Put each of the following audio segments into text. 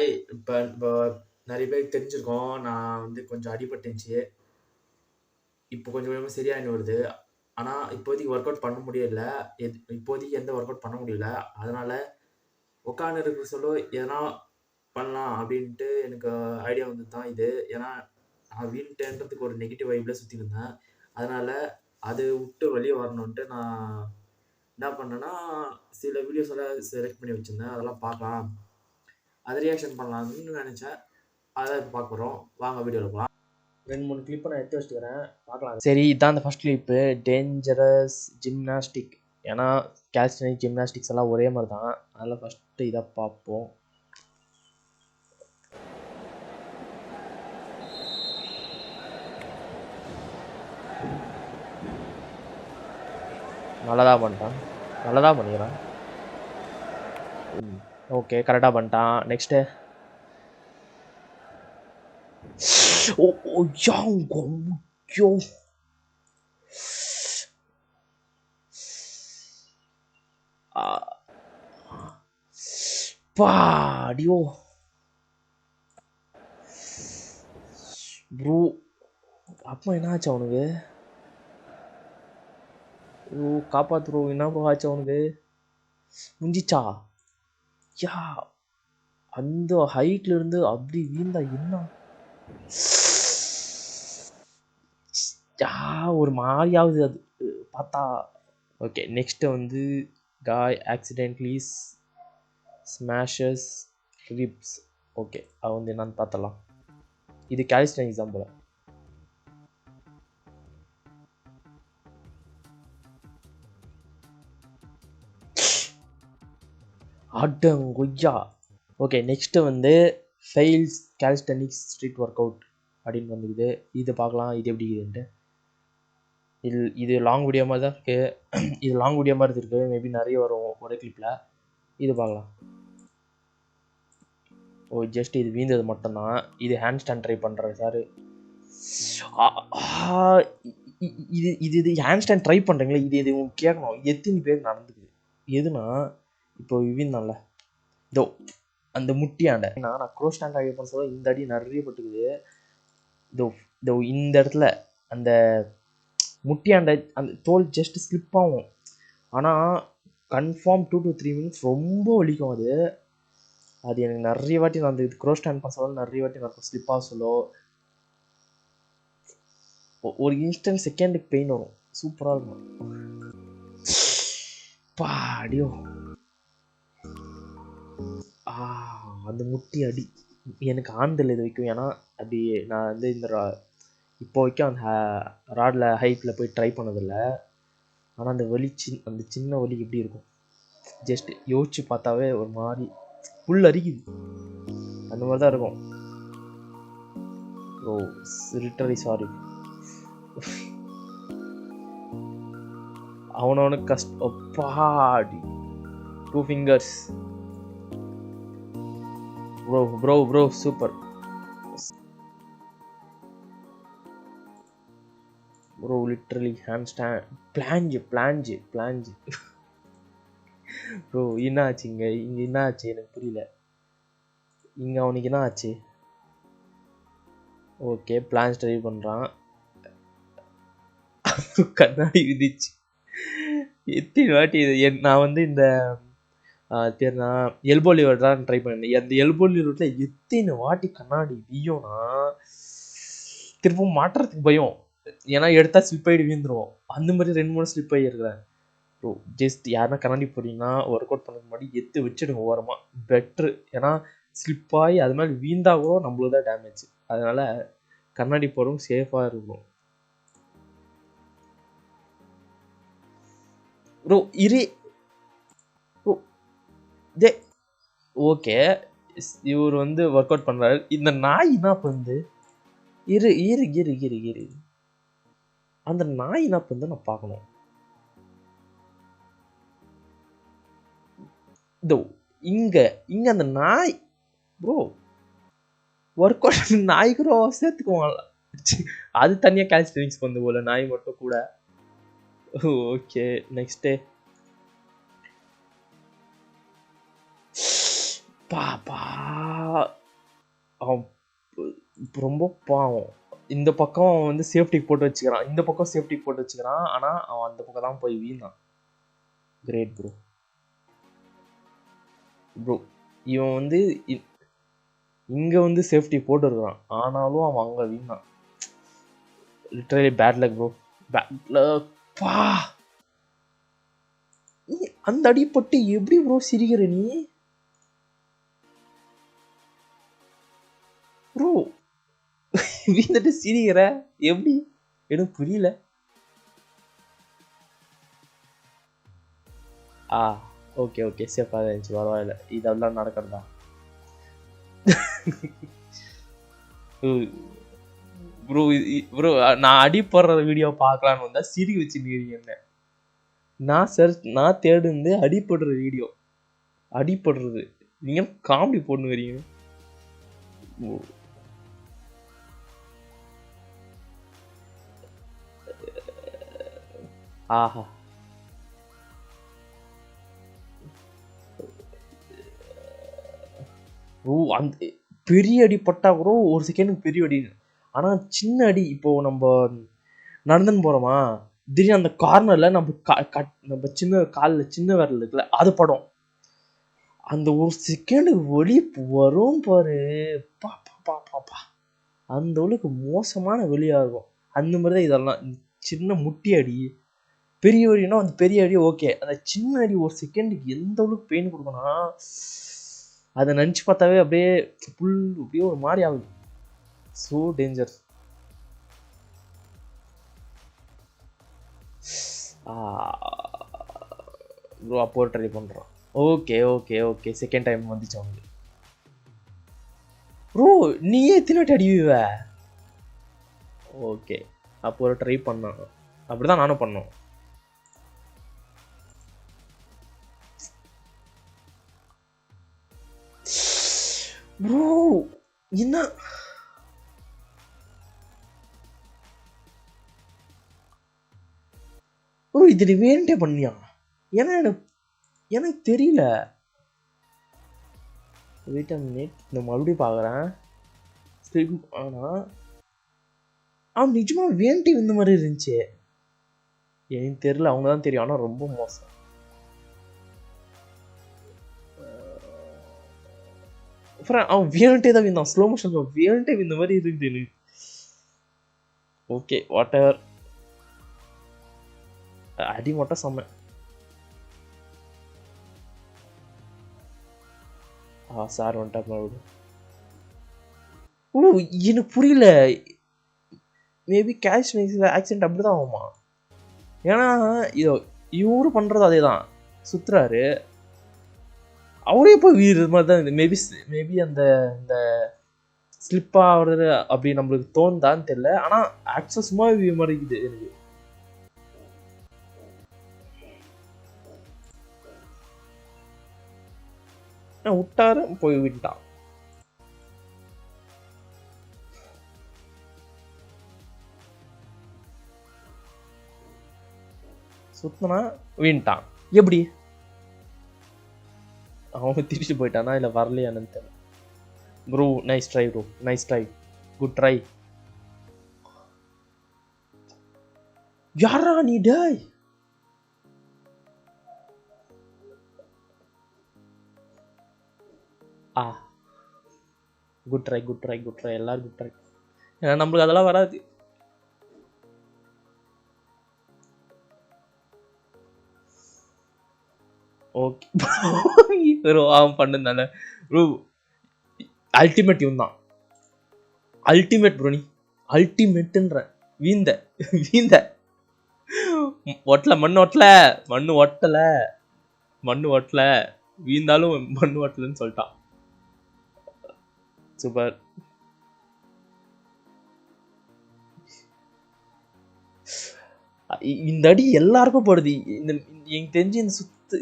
Hi. இப்போ நிறைய பேருக்கு தெரிஞ்சிருக்கோம். நான் வந்து கொஞ்சம் அடிபட்டுருந்துச்சு. இப்போ கொஞ்சம் கொஞ்சமா சரியாயின்னு வருது. ஆனா, இப்போதைக்கு ஒர்க் அவுட் பண்ண முடியல. இப்போதைக்கு எந்த ஒர்க் அவுட் பண்ண முடியல. அதனால உட்கார்ந்து இருக்க சொல்ல எதனா பண்ணலாம் அப்படின்ட்டு எனக்கு ஐடியா வந்தது தான் இது. ஏன்னா, நான் வீழ்ட்டேன்றதுக்கு ஒரு நெகட்டிவ் வைப்ல சுத்தின்னு இருந்தேன். அதனால அது விட்டு வெளிய வரணுன்ட்டு நான் என்ன பண்ணேன்னா, சில வீடியோஸ் எல்லாம் செலக்ட் பண்ணி வச்சிருந்தேன். அதெல்லாம் பார்க்கலாம். அத ரியாக்ஷன் பண்ணலாம்னு நினைச்சேன். அத பார்க்க போறோம். வாங்க வீடியோல போலாம். 2-3 கிளிப்பை நான் எடுத்து வச்சுக்கிறேன். பார்க்கலாம். சரி, இதான் அந்த ஃபர்ஸ்ட் கிளிப்பு. Dangerous gymnastic. ஏன்னா கேல்ஸ்டனிக் ஜிம்னாஸ்டிக்ஸ் எல்லாம் ஒரே மாதிரி தான். அதனால ஃபர்ஸ்ட் இதை பார்ப்போம். நல்லதாக பண்ணிட்டான். நல்லதாக பண்ணிக்கிறான். ஓகே, கரெக்டாக பண்ணிட்டான். நெக்ஸ்ட்டு பாடியோ ப்ரோ. அப்போ என்ன ஆச்சு அவனுக்கு? ப்ரோ காப்பாத்து ப்ரோ. என்ன ப்ரோ ஆச்சு அவனுக்கு? முடிஞ்சிச்சா? யா, அந்த ஹைட்ல இருந்து அப்படி வீழ்ந்தா என்ன ஒரு மாதிரியாவது அது பார்த்தா. ஓகே, நெக்ஸ்ட் வந்து காய் ஆக்சிடென்ட்லி ஸ்மாஷஸ் ரிப்ஸ். ஓகே, அது வந்து என்னன்னு பார்த்தலாம். இது கேலிஸ்டன் எக்ஸாம்பிள். அடங்கொய்யா. ஓகே, நெக்ஸ்ட் வந்து ஃபெயில்ஸ் கேலிஸ்டனிக்ஸ் ஸ்ட்ரீட் ஒர்க் அவுட் அப்படின்னு வந்துக்குது. இது பார்க்கலாம் இது எப்படி இருக்குதுன்ட்டு. இது லாங் வீடியோ மாதிரி தான் இருக்குது. இது லாங் வீடியோ மாதிரி இருக்குது. மேபி நிறைய வரும் ஒரே கிளிப்பில். இது பார்க்கலாம். ஓ, ஜஸ்ட் இது வீழ்ந்தது மட்டும்தான். இது ஹேண்ட் ஸ்டாண்ட் ட்ரை பண்ணுறாரு சார். இது இது இது ஹேண்ட் ஸ்டாண்ட் ட்ரை பண்ணுறீங்களே, இது இது கேட்கணும். எத்தனை பேர் நடந்துக்குது? எதுனா இப்போ வீழ்ந்தான்ல இதோ அந்த முட்டியாண்ட நான் க்ரோ ஸ்டாண்ட் ஆகி பண்ண சொல்ல இந்த அடி நிறைய பட்டுக்குது. இதோ இதோ இந்த இடத்துல அந்த முட்டியாண்ட அந்த தோல் ஜஸ்ட் ஸ்லிப் ஆகும். ஆனால் கன்ஃபார்ம் 2 to 3 minutes ரொம்ப வலிக்கும். அது எனக்கு நிறைய வாட்டி நான் அந்த க்ரோ ஸ்டாண்ட் பண்ண சொல்ல நிறைய வாட்டி நடக்கும். ஸ்லிப்பாக சொல்ல ஒரு இன்ஸ்டன்ட் செகண்டுக்கு பெயின் வரும். சூப்பராக இருக்கும். பாடியோ அந்த முட்டி அடி எனக்கு ஆந்தல் இது வைக்கும். ஏன்னா அப்படி நான் வந்து இந்த இப்போ வரைக்கும் அந்த ராடில் ஹைட்டில் போய் ட்ரை பண்ணதில்லை. ஆனால் அந்த வலி அந்த சின்ன வலி எப்படி இருக்கும் ஜஸ்ட் யோசிச்சு பார்த்தாவே ஒரு மாதிரி புல் அரிக்குது. அந்த மாதிரி தான் இருக்கும். ஓ லிட்டரலி சாரி. அவனவனுக்கு கஷ்டம். Body 2 fingers. Bro super bro. Literally hand stand planche bro. என்ன ஆச்சு இங்கே என்ன ஆச்சு எனக்கு புரியல. இங்கே அவனுக்கு என்ன ஆச்சு? ஓகே, பிளான்ஸ் ட்ரை பண்ணுறான். கண்ணாடி விதிச்சு எத்தனை வாட்டி இது நான் வந்து இந்த தெரினா எல்போ லிவர் தான் ட்ரை பண்ணேன். அந்த எல்போ லிவரில் எத்தனை வாட்டி கண்ணாடி வியோனா திருப்பவும் மாட்டுறதுக்கு பயம். ஏன்னா எடுத்தால் ஸ்லிப் ஆகிட்டு வீழ்ந்துருவோம். அந்த மாதிரி 2-3 ஸ்லிப் ஆகியிருக்கிறேன். ஸோ ஜஸ்ட் யாருன்னா கண்ணாடி போட்டிங்கன்னா ஒர்க் அவுட் பண்ணதுக்கு முன்னாடி எடுத்து வச்சுடுங்க ஓரமாக, பெட்ரு. ஏன்னா ஸ்லிப் ஆகி அது மாதிரி வீழ்ந்தா கூட நம்மளுக்கு தான் டேமேஜ். அதனால் கண்ணாடி போடுறவங்க சேஃபாக இருக்கும். ப்ரோ இரு ப்ரோ தே. ஓகே, இவர் வந்து ஒர்க் அவுட் பண்ணுறாரு. இந்த நாய் என்ன பண்ணுது? இரு அந்த நாய் என்ன பண்ணுது நான் பார்க்கணும். இதோ இங்கே அந்த நாய் ப்ரோ ஒர்க் அவுட் நாய்க்குறோ சேர்த்துக்குவோம். அது தனியாக கேல்ஸ்டனிக்ஸ் வந்து போல நாய் மட்டும் கூட. ஓகே, நெக்ஸ்ட்டு பாப்பா அவன் ரொம்ப பாவம். இந்த பக்கம் வந்து சேஃப்டிக்கு போட்டு வச்சுக்கிறான், இந்த பக்கம் சேஃப்டிக்கு போட்டு வச்சுக்கிறான். ஆனால் அவன் அந்த பக்கம் தான் போய் வீணான். Great bro. ப்ரோ இவன் வந்து இங்கே வந்து சேஃப்டி போட்டுருக்கான், ஆனாலும் அவன் அங்கே வீணான். Literally bad luck bro, bad luck. பா அந்த அடிப்பட்டு எப்படி ப்ரோ சிரிக்கிற நீ ப்ரோ? வீந்துட்டு சிரிக்கிற எப்படி எனக்கு புரியல. ஓகே ஓகே சேஃபாக இருந்துச்சு, பரவாயில்ல. இதெல்லாம் நடக்கிறதா ப்ரோ? ப்ரோ நான் அடிப்படுற வீடியோ பார்க்கலான்னு வந்தா சிரி வச்சுருக்கீங்க என்ன? நான் தேடுந்து அடிப்படுற வீடியோ, அடிப்படுறது. நீங்க காமெடி போட்டு வரீங்க. ஆஹா அந்த பெரிய அடி பட்டா கூட ஒரு செகண்டுக்கு பெரிய அடி. ஆனால் சின்ன அடி, இப்போ நம்ம நடந்துன்னு போகிறோமா, திடீர்னு அந்த கார்னரில் நம்ம சின்ன காலில் சின்ன விரல் இருக்குல்ல, அது படம். அந்த ஒரு செகண்டுக்கு வலி வரும் பாரு, பாப்பா அந்த அளவுக்கு மோசமான வலியாக இருக்கும். அந்த மாதிரி தான் இதெல்லாம். சின்ன முட்டி அடி, பெரிய அடினா அந்த பெரிய அடி ஓகே, அந்த சின்ன அடி ஒரு செகண்டுக்கு எந்த அளவுக்கு பெயின் கொடுக்கணும்னா, அதை நினச்சி பார்த்தாவே அப்படியே அப்படியே ஒரு மாதிரி ஆகுது. So danger. ப்ரோ அப்போ ட்ரை பண்ணுறோம். Okay okay okay second time வந்துச்சு அவனுக்கு. ப்ரோ நீயே எத்தனை வாட்டி அடிவீவ? ஓகே அப்போ ஒரு ட்ரை பண்ணான், அப்படிதான் நானும் பண்ணோம். ப்ரோ என்ன ப்ரோ இது வேண்டே பண்ணியா? ஏன்னா எனக்கு தெரியல. வெயிட் அ மினிட், இந்த மறுபடியும் பார்க்குறேன். ஆனால் அவன் நிஜமா வேண்டி இந்த மாதிரி இருந்துச்சு. எனக்கு தெரியல, அவங்க தான் தெரியும். ஆனால் ரொம்ப மோசம். அவன் வேணுட்டே தான் விந்தான், ஸ்லோ மோஷன் வேணுட்டே இந்த மாதிரி இருக்குது எனக்கு. ஓகே வாட் எவர், அடி மட்டும் செம்ம. சார் வந்துட்டா மறுபடியும். எனக்கு புரியல, மேபி கேஷ் ஆக்சிடென்ட் அப்படிதான் ஆகுமா? ஏன்னா இவரு பண்றது அதே தான், சுத்துறாரு அவரே போய் வீடு மாதிரி தான். மேபி அந்த இந்த ஸ்லிப் ஆகுறது அப்படி நம்மளுக்கு தோணுதான்னு தெரியல. ஆனால் ஆக்சுவல் சும்மா மாதிரி இருக்குது எனக்கு. விட்டாரு போய் விட்டான். சுத்தனா வீண்டான். எப்படி அவன் திருச்சி போயிட்டானா இல்லை வரலையானு தெரியல. Bro nice try bro, nice try, good try. யாரா நீ டேய்? Good try good try good try, எல்லாரும் குட் ட்ரை. ஏன்னா நம்மளுக்கு அதெல்லாம் வராது. ஓகே ப்ரோ அவன் பண்ணுந்தானே ப்ரோ. அல்டிமேட் இவன் தான், அல்டிமேட் ப்ரோ. நீ அல்டிமேட்டுன்ற வீந்த ஒட்டல, மண்ணு ஒட்டல வீந்தாலும் மண்ணு ஒட்டலன்னு சொல்லிட்டான். சூப்பர். இந்த அடி எல்லாருக்கும் படுது. எனக்கு தெரிஞ்சு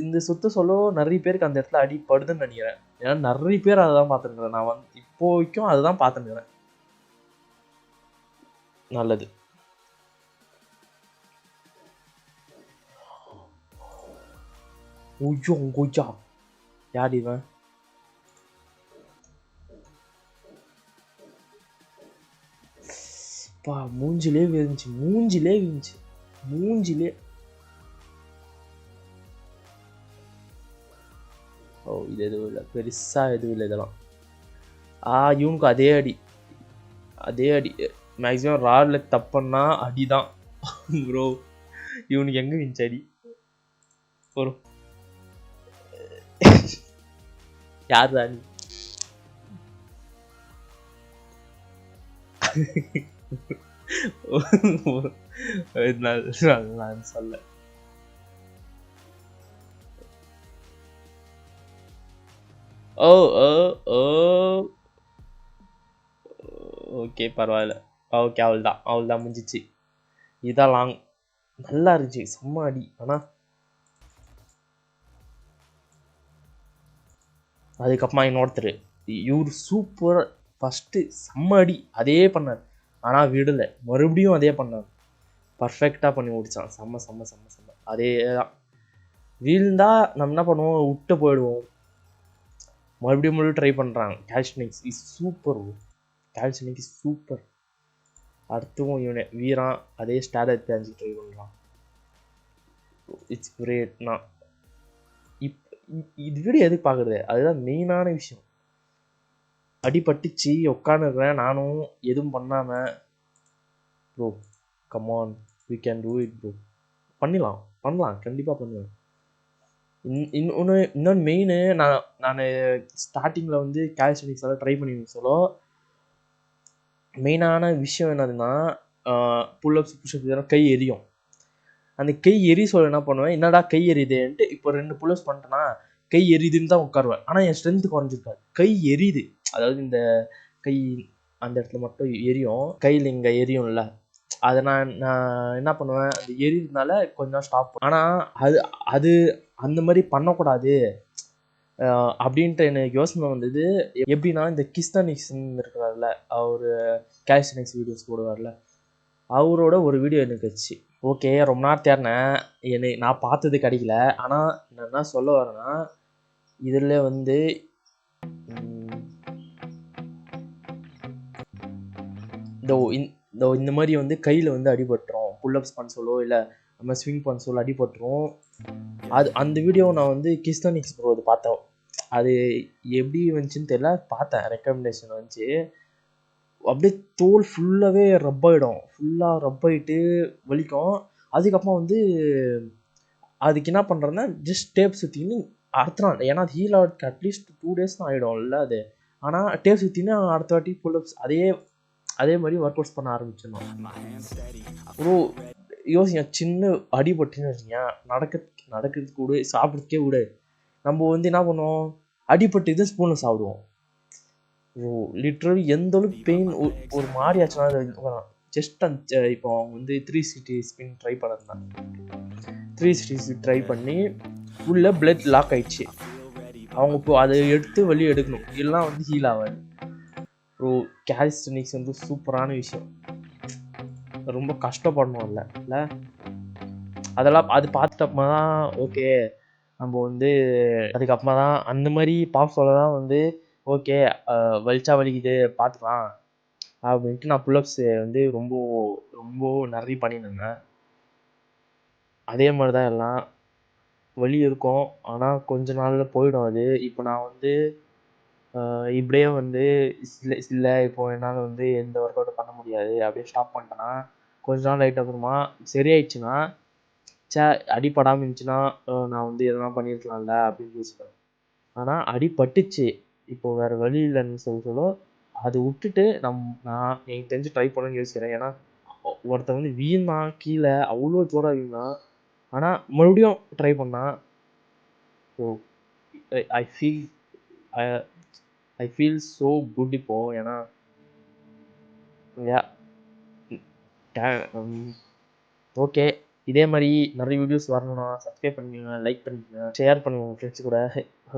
இந்த சுத்த சொல்ல நிறைய பேருக்கு அந்த இடத்துல அடி படுதுன்னு நினைக்கிறேன். ஏன்னா நிறைய பேர் அதை தான் பார்த்துருக்கிறேன். நான் வந்து இப்போ வரைக்கும் அதுதான் பார்த்துருக்கிறேன். நல்லது. யார் இவன்? பா மூஞ்சிலே விழுந்துச்சு. மூஞ்சிலே. ஓ இது எதுவும் இல்லை, பெருசா எதுவும் இல்லை இதெல்லாம். இவனுக்கு அதே அடி மேக்ஸிமம் ராட்ல தப்புன்னா அடிதான் ப்ரோ. இவனுக்கு எங்க விழுந்துச்சு அடி ஒரு யார் தான் நான் சொல்ல. ஓ ஓ ஓ ஓகே பரவாயில்ல. ஓகே அவள்தான் முடிஞ்சிச்சு. இதான் லாங். நல்லா இருந்துச்சு, செம்ம அடி. ஆனால் அதுக்கப்புறமா இன்னொருத்தர் இவர் சூப்பர் ஃபஸ்ட்டு செம்ம அடி அதே பண்ணார். ஆனால் விடலை, மறுபடியும் அதே பண்ணார். பர்ஃபெக்டாக பண்ணி முடித்தான். செம்ம அதே தான். வீழ்ந்தா நம்ம என்ன பண்ணுவோம், விட்டு போயிடுவோம். மறுபடியும் ட்ரை பண்ணுறாங்க. Calisthenics is super. அடுத்தும் இவனே வீரான் அதே ஸ்டார்ட் பேஞ்சு ட்ரை பண்ணுறான். It's great. நான் இது வீடியோ எதுக்கு பார்க்குறது, அதுதான் மெயினான விஷயம். அடிபட்டுச்சு உட்காந்துருக்கிறேன் நானும் எதுவும் பண்ணாமல். Bro come on, we can do it bro. பண்ணலாம் கண்டிப்பாக பண்ணுவேன். இன்னொன்று மெயின், நான் ஸ்டார்டிங்கில் வந்து கால்சினிக்ஸ் எல்லாம் ட்ரை பண்ணிருந்தேன். சொல்ல மெயினான விஷயம் என்னதுன்னா, புல்லப்ஸ் புஷ்அப்ஸ் இதெல்லாம் கை எரியும். அந்த கை சொல்ல என்ன பண்ணுவேன், என்னடா கை எரியுதுன்ட்டு இப்போ 2 புல்லப்ஸ் பண்ணிட்டேன்னா கை எரியுதுன்னு தான் உட்காருவேன். ஆனால் என் ஸ்ட்ரென்த்து குறைஞ்சிருக்காது, கை எரியுது. அதாவது இந்த கை அந்த இடத்துல மட்டும் எரியும், கையில் இங்கே எரியும்ல, அதை நான் என்ன பண்ணுவேன், அது எரியுதுனால கொஞ்சம் ஸ்டாப். ஆனால் அது அந்த மாதிரி பண்ணக்கூடாது அப்படின்ட்டு எனக்கு யோசனை வந்தது. எப்படின்னா, இந்த கிஸ்தானிக்ஸ்ன்னு இருக்கிறார்ல, அவர் கால்சினிக்ஸ் வீடியோஸ் போடுவார்ல, அவரோட ஒரு வீடியோ எனக்கு வச்சு. ஓகே ரொம்ப நேரம் தேடினேன், நான் பார்த்தது கிடைக்கல. ஆனால் நான் என்ன சொல்ல வரேன்னா, இதில் வந்து இந்த மாதிரி வந்து கையில் வந்து அடிபட்டுரும். புல்லப்ஸ் பண்ண சொல்லோ இல்லை நம்ம ஸ்விங் பண்ண சொல்ல அடிபட்டுரும். அந்த வீடியோ நான் வந்து கிஸ்தானிக்ஸ் ப்ரோ அது பார்த்தேன். அது எப்படி வந்துச்சுன்னு தெரியல, பார்த்தேன் ரெக்கமெண்டேஷன் வந்துச்சு. அப்படியே தோல் ஃபுல்லாகவே ரப்பாயிடும், ஃபுல்லாக ரப்பாயிட்டு வலிக்கும். அதுக்கப்புறம் வந்து அதுக்கு என்ன பண்ணுறேன்னா, ஜஸ்ட் டேப் சுற்றின்னு அடுத்த நாள், ஏன்னா அது ஹீல் ஆகிறதுக்கு அட்லீஸ்ட் 2 days தான் ஆகிடும்ல அது. ஆனால் டேப் சுற்றின்னு அடுத்த வாட்டி புல்லப்ஸ் அதே மாதிரி ஒர்க் அவுட்ஸ் பண்ண ஆரம்பிச்சிடணும். ஒரு யோசிங்க, சின்ன அடிபட்டுன்னு வச்சுங்க, நடக்கிறதுக்கு கூட சாப்பிட்றதுக்கே கூட நம்ம வந்து என்ன பண்ணுவோம், அடிபட்டு இது ஸ்பூனில் சாப்பிடுவோம். லிட்ரலி எந்த அளவுக்கு பெயின் ஒரு மாதிரி ஆச்சுன்னா, ஜஸ்ட் இப்போ அவங்க வந்து 360 ஸ்பின் ட்ரை பண்ணிருந்தாங்க. 360 ட்ரை பண்ணி ஃபுல்லாக பிளட் லாக் ஆயிடுச்சு. அவங்க இப்போ அதை எடுத்து வெளியே எடுக்கணும், இல்லைனா வந்து ஹீல் ஆகாது. கால்சினிக்ஸ் வந்து சூப்பரான விஷயம். ரொம்ப கஷ்டப்படணும் இல்லை அதெல்லாம். அது பார்த்துட்டப்பமா தான் ஓகே, நம்ம வந்து அதுக்கப்புறமா தான் அந்த மாதிரி பாக்ஸோட தான் வந்து ஓகே வலிச்சா வலிக்குது பார்த்துக்கலாம் அப்படின்ட்டு நான் புல்லப்ஸ் வந்து ரொம்ப ரொம்ப நிறைய பண்ணியிருந்தேன். அதே மாதிரி தான் எல்லாம் வலி இருக்கும், ஆனால் கொஞ்ச நாளில் போயிடும் அது. இப்போ நான் வந்து இப்படியே வந்து இல்லை இப்போ என்னால் வந்து எந்த ஒர்க் அவுட்டும் பண்ண முடியாது அப்படியே ஸ்டாப் பண்ணிட்டேன்னா, கொஞ்ச நாள் லைட் அப்புறமா சரியாயிடுச்சுன்னா, அடிப்படாமல் இருந்துச்சுன்னா நான் வந்து எதனா பண்ணியிருக்கலாம்ல அப்படின்னு யோசிப்பேன். ஆனால் அடிபட்டுச்சு, இப்போ வேறு வழி இல்லைன்னு சொல்ல அதை விட்டுட்டு நான் எனக்கு தெரிஞ்சு ட்ரை பண்ணணும்னு யோசிக்கிறேன். ஏன்னா ஒருத்தர் வந்து வீணா கீழே அவ்வளோ தூரம் வீணா, ஆனால் மறுபடியும் ட்ரை பண்ணா. So I feel so good இப்போ. ஏன்னா ஓகே, இதே மாதிரி நிறைய வீடியோஸ் வரணும்னா சப்ஸ்கிரைப் பண்ணிக்கோங்க, லைக் பண்ணிக்கோங்க, ஷேர் பண்ணுங்க உங்கள் ஃப்ரெண்ட்ஸ் கூட.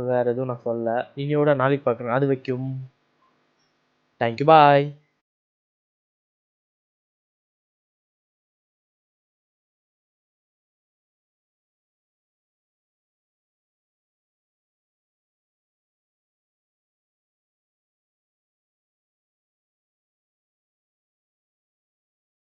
வேறு எதுவும் நான் சொல்லலை. இனியோட நாளைக்கு பார்க்குறேன். அது வரைக்கும் தேங்க்யூ, பாய்.